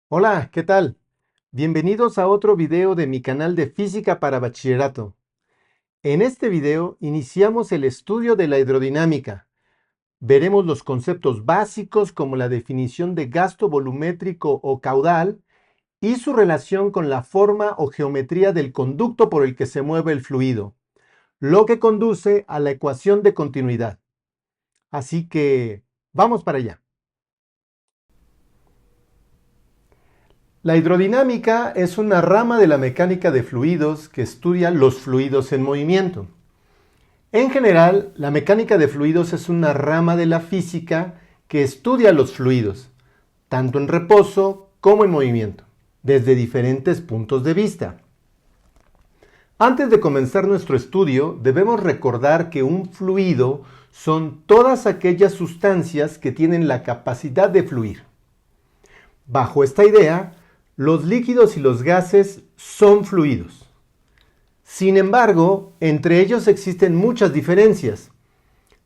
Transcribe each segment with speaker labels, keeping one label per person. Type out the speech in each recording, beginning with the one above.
Speaker 1: Hola, ¿qué tal? Bienvenidos a otro video de mi canal de Física para Bachillerato. En este video iniciamos el estudio de la hidrodinámica. Veremos los conceptos básicos como la definición de gasto volumétrico o caudal y su relación con la forma o geometría del conducto por el que se mueve el fluido, lo que conduce a la ecuación de continuidad. Así que, vamos para allá. La hidrodinámica es una rama de la mecánica de fluidos que estudia los fluidos en movimiento. En general, la mecánica de fluidos es una rama de la física que estudia los fluidos, tanto en reposo como en movimiento, desde diferentes puntos de vista. Antes de comenzar nuestro estudio, debemos recordar que un fluido son todas aquellas sustancias que tienen la capacidad de fluir. Bajo esta idea, los líquidos y los gases son fluidos. Sin embargo, entre ellos existen muchas diferencias.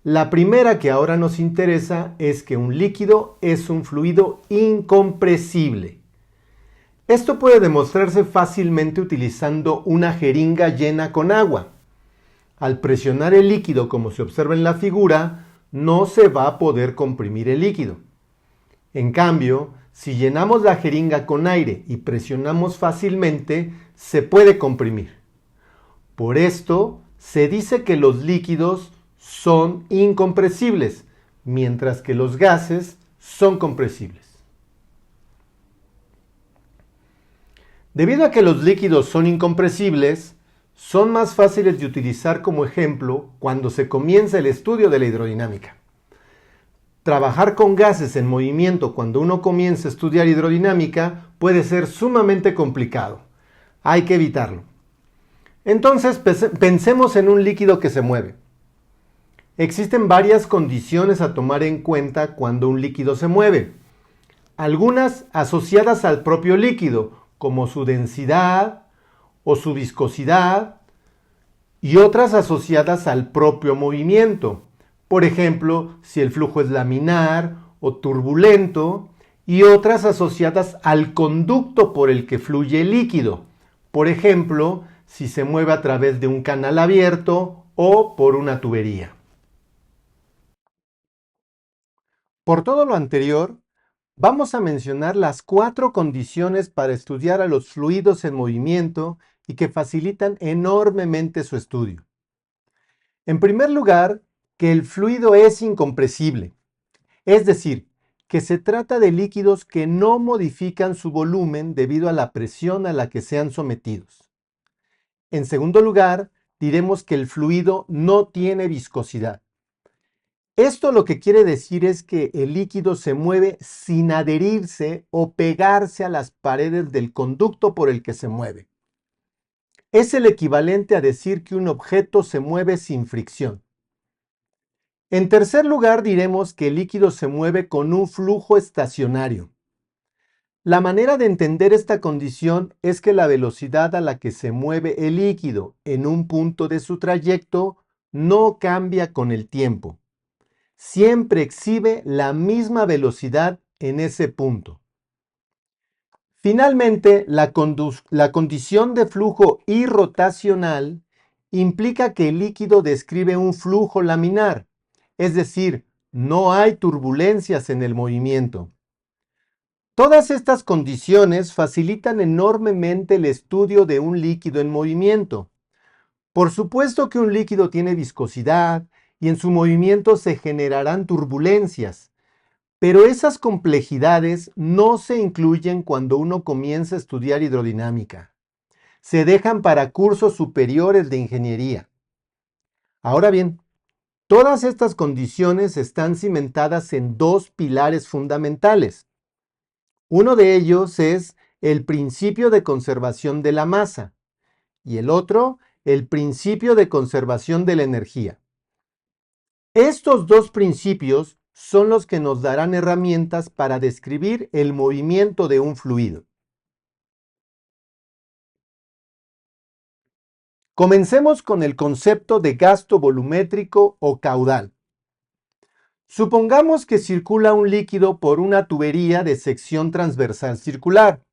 Speaker 1: La primera que ahora nos interesa es que un líquido es un fluido incompresible. Esto puede demostrarse fácilmente utilizando una jeringa llena con agua. Al presionar el líquido, como se observa en la figura, no se va a poder comprimir el líquido. En cambio, si llenamos la jeringa con aire y presionamos fácilmente, se puede comprimir. Por esto, se dice que los líquidos son incompresibles, mientras que los gases son compresibles. Debido a que los líquidos son incompresibles, son más fáciles de utilizar como ejemplo cuando se comienza el estudio de la hidrodinámica. Trabajar con gases en movimiento cuando uno comienza a estudiar hidrodinámica puede ser sumamente complicado. Hay que evitarlo. Entonces pensemos en un líquido que se mueve. Existen varias condiciones a tomar en cuenta cuando un líquido se mueve. Algunas asociadas al propio líquido, como su densidad o su viscosidad, y otras asociadas al propio movimiento. Por ejemplo, si el flujo es laminar o turbulento, y otras asociadas al conducto por el que fluye el líquido. Por ejemplo, si se mueve a través de un canal abierto o por una tubería. Por todo lo anterior, vamos a mencionar las 4 condiciones para estudiar a los fluidos en movimiento y que facilitan enormemente su estudio. En primer lugar, que el fluido es incompresible, es decir, que se trata de líquidos que no modifican su volumen debido a la presión a la que sean sometidos. En segundo lugar, diremos que el fluido no tiene viscosidad. Esto lo que quiere decir es que el líquido se mueve sin adherirse o pegarse a las paredes del conducto por el que se mueve. Es el equivalente a decir que un objeto se mueve sin fricción. En tercer lugar, diremos que el líquido se mueve con un flujo estacionario. La manera de entender esta condición es que la velocidad a la que se mueve el líquido en un punto de su trayecto no cambia con el tiempo. Siempre exhibe la misma velocidad en ese punto. Finalmente, la condición de flujo irrotacional implica que el líquido describe un flujo laminar, es decir, no hay turbulencias en el movimiento. Todas estas condiciones facilitan enormemente el estudio de un líquido en movimiento. Por supuesto que un líquido tiene viscosidad y en su movimiento se generarán turbulencias, pero esas complejidades no se incluyen cuando uno comienza a estudiar hidrodinámica. Se dejan para cursos superiores de ingeniería. Ahora bien, todas estas condiciones están cimentadas en 2 pilares fundamentales. Uno de ellos es el principio de conservación de la masa y el otro, el principio de conservación de la energía. Estos 2 principios son los que nos darán herramientas para describir el movimiento de un fluido. Comencemos con el concepto de gasto volumétrico o caudal. Supongamos que circula un líquido por una tubería de sección transversal circular.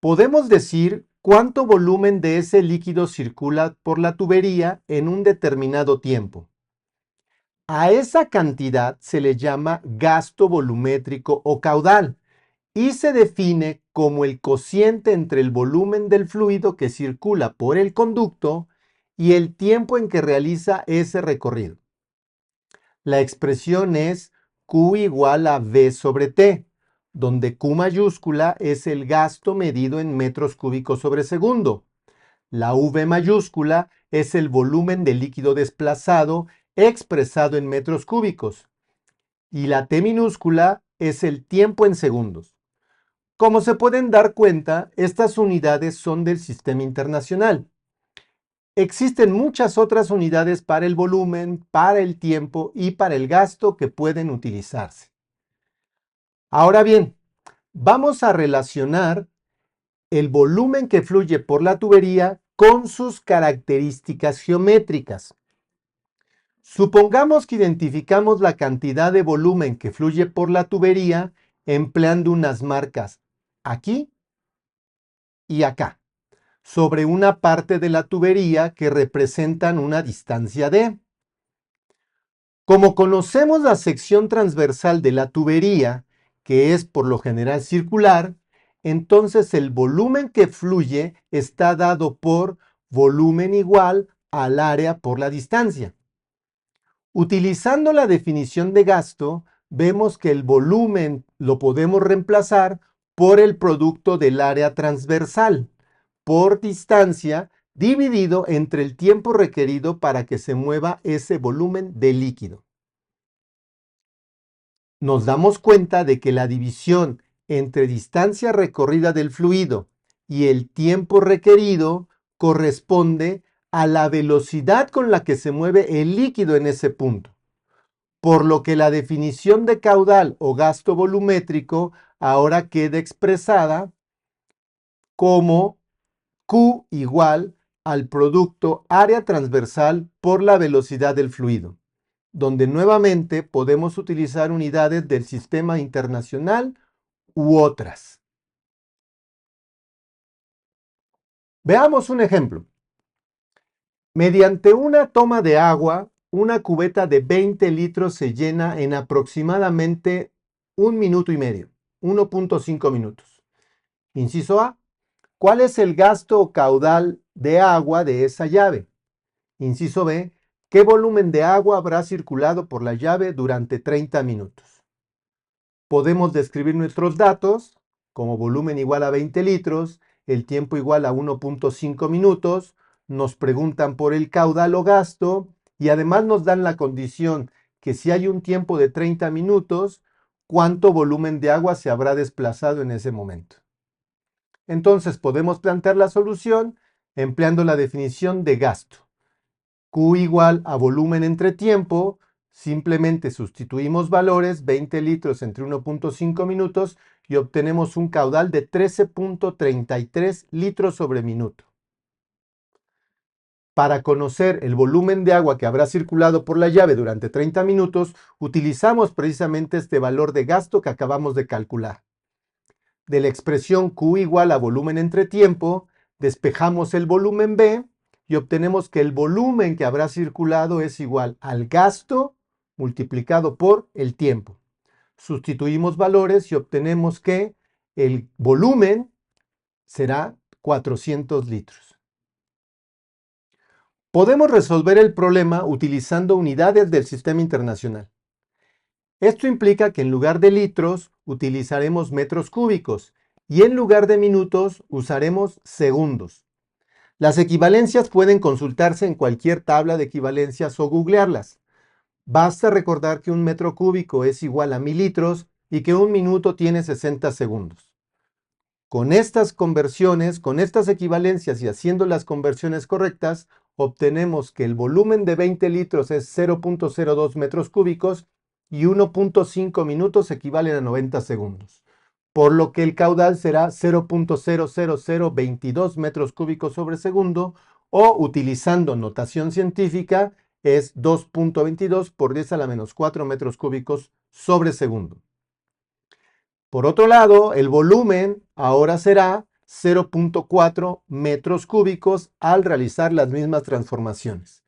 Speaker 1: Podemos decir cuánto volumen de ese líquido circula por la tubería en un determinado tiempo. A esa cantidad se le llama gasto volumétrico o caudal y se define como el cociente entre el volumen del fluido que circula por el conducto y el tiempo en que realiza ese recorrido. La expresión es Q igual a V sobre T, donde Q mayúscula es el gasto medido en metros cúbicos sobre segundo. La V mayúscula es el volumen de líquido desplazado expresado en metros cúbicos. Y la T minúscula es el tiempo en segundos. Como se pueden dar cuenta, estas unidades son del sistema internacional. Existen muchas otras unidades para el volumen, para el tiempo y para el gasto que pueden utilizarse. Ahora bien, vamos a relacionar el volumen que fluye por la tubería con sus características geométricas. Supongamos que identificamos la cantidad de volumen que fluye por la tubería empleando unas marcas aquí y acá, sobre una parte de la tubería que representan una distancia d. Como conocemos la sección transversal de la tubería, que es por lo general circular, entonces el volumen que fluye está dado por volumen igual al área por la distancia. Utilizando la definición de gasto, vemos que el volumen lo podemos reemplazar por el producto del área transversal, por distancia, dividido entre el tiempo requerido para que se mueva ese volumen de líquido. Nos damos cuenta de que la división entre distancia recorrida del fluido y el tiempo requerido corresponde a la velocidad con la que se mueve el líquido en ese punto, por lo que la definición de caudal o gasto volumétrico ahora queda expresada como Q igual al producto área transversal por la velocidad del fluido, donde nuevamente podemos utilizar unidades del sistema internacional u otras. Veamos un ejemplo. Mediante una toma de agua, una cubeta de 20 litros se llena en aproximadamente 1 minuto y medio, 1.5 minutos. Inciso A. ¿Cuál es el gasto caudal de agua de esa llave? Inciso B. ¿Qué volumen de agua habrá circulado por la llave durante 30 minutos? Podemos describir nuestros datos como volumen igual a 20 litros, el tiempo igual a 1.5 minutos, nos preguntan por el caudal o gasto y además nos dan la condición que si hay un tiempo de 30 minutos, ¿cuánto volumen de agua se habrá desplazado en ese momento? Entonces podemos plantear la solución empleando la definición de gasto. Q igual a volumen entre tiempo, simplemente sustituimos valores, 20 litros entre 1.5 minutos y obtenemos un caudal de 13.33 litros sobre minuto. Para conocer el volumen de agua que habrá circulado por la llave durante 30 minutos, utilizamos precisamente este valor de gasto que acabamos de calcular. De la expresión Q igual a volumen entre tiempo, despejamos el volumen B y obtenemos que el volumen que habrá circulado es igual al gasto multiplicado por el tiempo. Sustituimos valores y obtenemos que el volumen será 400 litros. Podemos resolver el problema utilizando unidades del sistema internacional. Esto implica que en lugar de litros utilizaremos metros cúbicos y en lugar de minutos usaremos segundos. Las equivalencias pueden consultarse en cualquier tabla de equivalencias o googlearlas. Basta recordar que un metro cúbico es igual a 1000 litros y que un minuto tiene 60 segundos. Con estas conversiones, con estas equivalencias y haciendo las conversiones correctas, obtenemos que el volumen de 20 litros es 0.02 metros cúbicos y 1.5 minutos equivalen a 90 segundos, por lo que el caudal será 0.00022 metros cúbicos sobre segundo o, utilizando notación científica, es 2.22 por 10 a la menos 4 metros cúbicos sobre segundo. Por otro lado, el volumen ahora será 0.4 metros cúbicos al realizar las mismas transformaciones.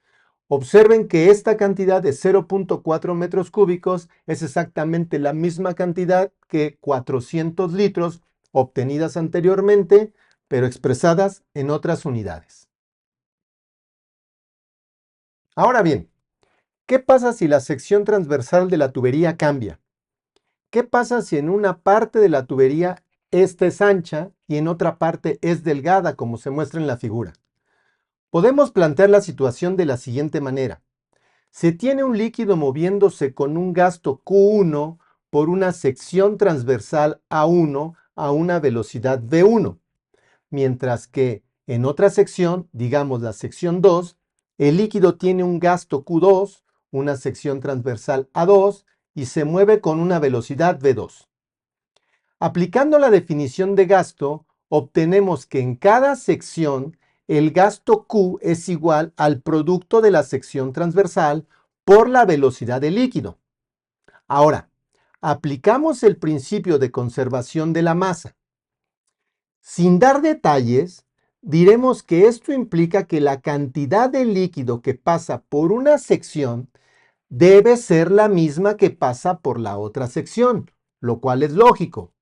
Speaker 1: Observen que esta cantidad de 0.4 metros cúbicos es exactamente la misma cantidad que 400 litros obtenidas anteriormente, pero expresadas en otras unidades. Ahora bien, ¿qué pasa si la sección transversal de la tubería cambia? ¿Qué pasa si en una parte de la tubería esta es ancha y en otra parte es delgada, como se muestra en la figura? Podemos plantear la situación de la siguiente manera. Se tiene un líquido moviéndose con un gasto Q1 por una sección transversal A1 a una velocidad V1, mientras que en otra sección, digamos la sección 2, el líquido tiene un gasto Q2, una sección transversal A2 y se mueve con una velocidad V2. Aplicando la definición de gasto, obtenemos que en cada sección el gasto Q es igual al producto de la sección transversal por la velocidad del líquido. Ahora, aplicamos el principio de conservación de la masa. Sin dar detalles, diremos que esto implica que la cantidad de líquido que pasa por una sección debe ser la misma que pasa por la otra sección, lo cual es lógico.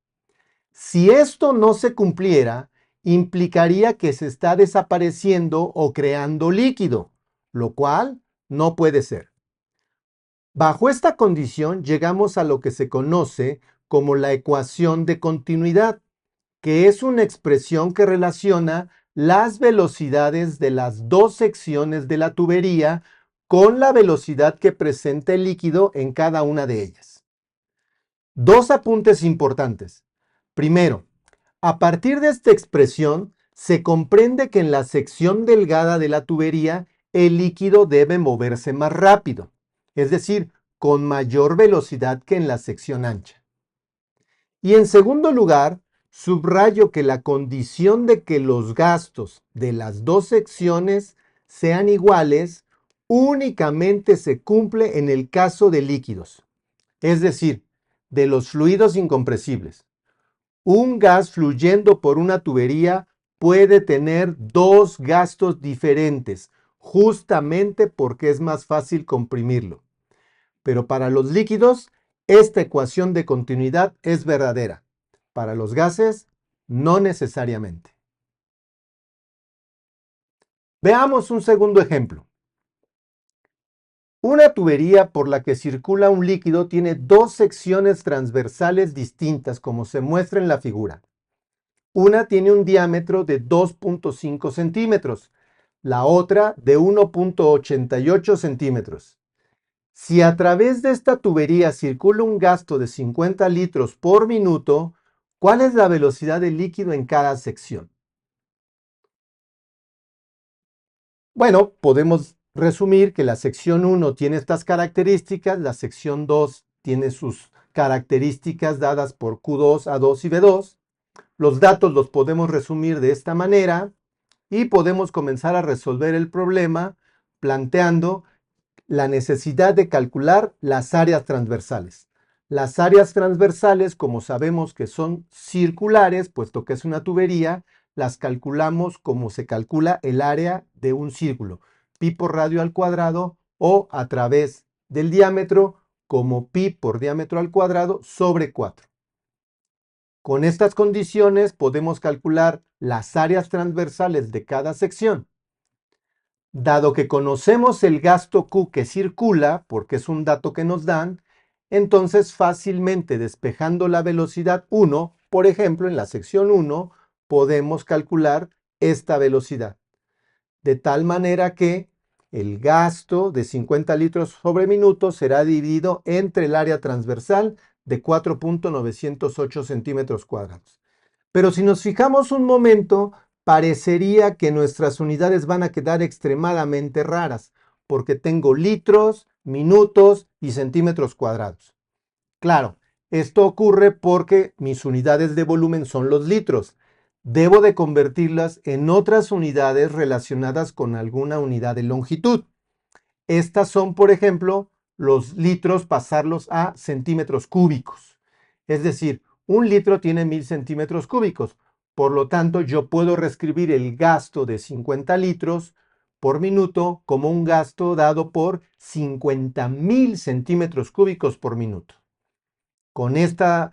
Speaker 1: Si esto no se cumpliera, implicaría que se está desapareciendo o creando líquido, lo cual no puede ser. Bajo esta condición llegamos a lo que se conoce como la ecuación de continuidad, que es una expresión que relaciona las velocidades de las dos secciones de la tubería con la velocidad que presenta el líquido en cada una de ellas. Dos apuntes importantes. Primero, a partir de esta expresión, se comprende que en la sección delgada de la tubería el líquido debe moverse más rápido, es decir, con mayor velocidad que en la sección ancha. Y en segundo lugar, subrayo que la condición de que los gastos de las dos secciones sean iguales únicamente se cumple en el caso de líquidos, es decir, de los fluidos incompresibles. Un gas fluyendo por una tubería puede tener dos gastos diferentes, justamente porque es más fácil comprimirlo. Pero para los líquidos, esta ecuación de continuidad es verdadera. Para los gases, no necesariamente. Veamos un segundo ejemplo. Una tubería por la que circula un líquido tiene dos secciones transversales distintas, como se muestra en la figura. Una tiene un diámetro de 2.5 centímetros, la otra de 1.88 centímetros. Si a través de esta tubería circula un gasto de 50 litros por minuto, ¿cuál es la velocidad del líquido en cada sección? Bueno, podemos resumir que la sección 1 tiene estas características, la sección 2 tiene sus características dadas por Q2, A2 y B2. Los datos los podemos resumir de esta manera y podemos comenzar a resolver el problema planteando la necesidad de calcular las áreas transversales. Las áreas transversales, como sabemos que son circulares, puesto que es una tubería, las calculamos como se calcula el área de un círculo, pi por radio al cuadrado o a través del diámetro como pi por diámetro al cuadrado sobre 4. Con estas condiciones podemos calcular las áreas transversales de cada sección. Dado que conocemos el gasto Q que circula, porque es un dato que nos dan, entonces fácilmente despejando la velocidad 1, por ejemplo, en la sección 1, podemos calcular esta velocidad. De tal manera que el gasto de 50 litros sobre minuto será dividido entre el área transversal de 4.908 centímetros cuadrados. Pero si nos fijamos un momento, parecería que nuestras unidades van a quedar extremadamente raras, porque tengo litros, minutos y centímetros cuadrados. Claro, esto ocurre porque mis unidades de volumen son los litros. Debo de convertirlas en otras unidades relacionadas con alguna unidad de longitud. Estas son, por ejemplo, los litros, pasarlos a centímetros cúbicos. Es decir, un litro tiene 1000 centímetros cúbicos. Por lo tanto, yo puedo reescribir el gasto de 50 litros por minuto como un gasto dado por 50,000 centímetros cúbicos por minuto. Con esta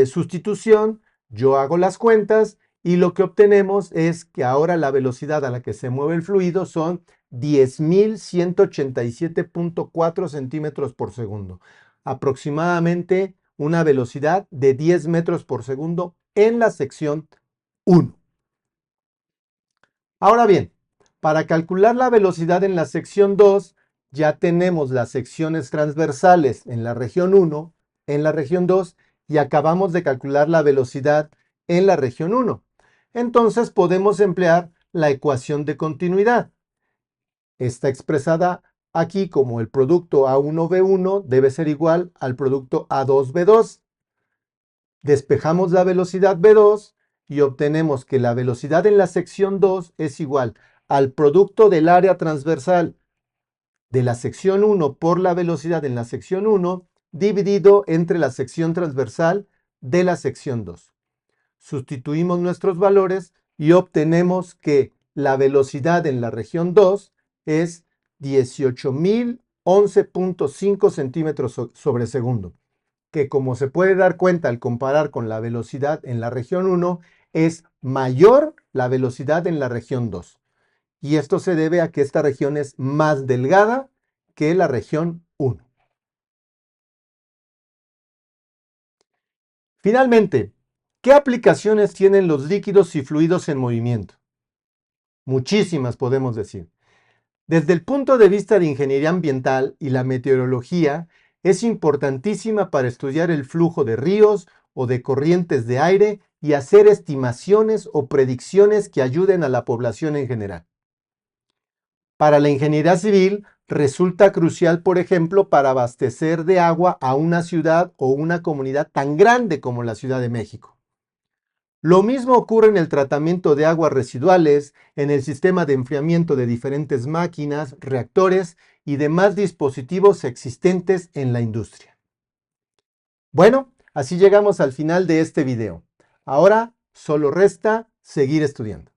Speaker 1: sustitución, yo hago las cuentas y lo que obtenemos es que ahora la velocidad a la que se mueve el fluido son 10,187,4 centímetros por segundo. Aproximadamente una velocidad de 10 metros por segundo en la sección 1. Ahora bien, para calcular la velocidad en la sección 2, ya tenemos las secciones transversales en la región 1, en la región 2 y acabamos de calcular la velocidad en la región 1. Entonces podemos emplear la ecuación de continuidad. Está expresada aquí como el producto A1B1 debe ser igual al producto A2B2. Despejamos la velocidad B2 y obtenemos que la velocidad en la sección 2 es igual al producto del área transversal de la sección 1 por la velocidad en la sección 1 dividido entre la sección transversal de la sección 2. Sustituimos nuestros valores y obtenemos que la velocidad en la región 2 es 18,011,5 centímetros sobre segundo, que como se puede dar cuenta al comparar con la velocidad en la región 1, es mayor la velocidad en la región 2. Y esto se debe a que esta región es más delgada que la región 1. Finalmente, ¿qué aplicaciones tienen los líquidos y fluidos en movimiento? Muchísimas podemos decir. Desde el punto de vista de ingeniería ambiental y la meteorología, es importantísima para estudiar el flujo de ríos o de corrientes de aire y hacer estimaciones o predicciones que ayuden a la población en general. Para la ingeniería civil, resulta crucial, por ejemplo, para abastecer de agua a una ciudad o una comunidad tan grande como la Ciudad de México. Lo mismo ocurre en el tratamiento de aguas residuales, en el sistema de enfriamiento de diferentes máquinas, reactores y demás dispositivos existentes en la industria. Bueno, así llegamos al final de este video. Ahora solo resta seguir estudiando.